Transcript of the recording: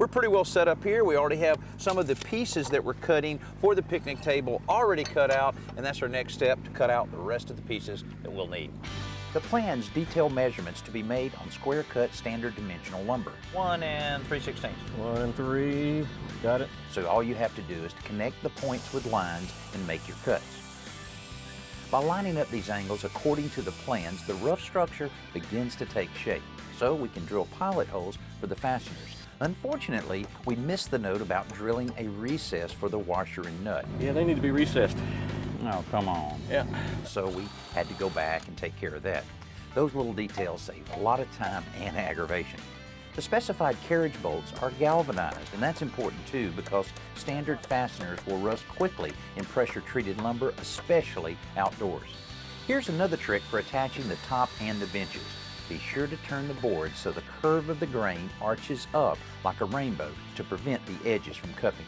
We're pretty well set up here. We already have some of the pieces that we're cutting for the picnic table already cut out, and that's our next step, to cut out the rest of the pieces that we'll need. The plans detail measurements to be made on square cut standard dimensional lumber. 1 3/16. 1 3, got it. So all you have to do is to connect the points with lines and make your cuts. By lining up these angles according to the plans, the rough structure begins to take shape, so we can drill pilot holes for the fasteners. Unfortunately, we missed the note about drilling a recess for the washer and nut. Yeah, they need to be recessed. Oh, come on. Yeah. So we had to go back and take care of that. Those little details save a lot of time and aggravation. The specified carriage bolts are galvanized, and that's important too because standard fasteners will rust quickly in pressure-treated lumber, especially outdoors. Here's another trick for attaching the top and the benches. Be sure to turn the board so the curve of the grain arches up like a rainbow to prevent the edges from cupping.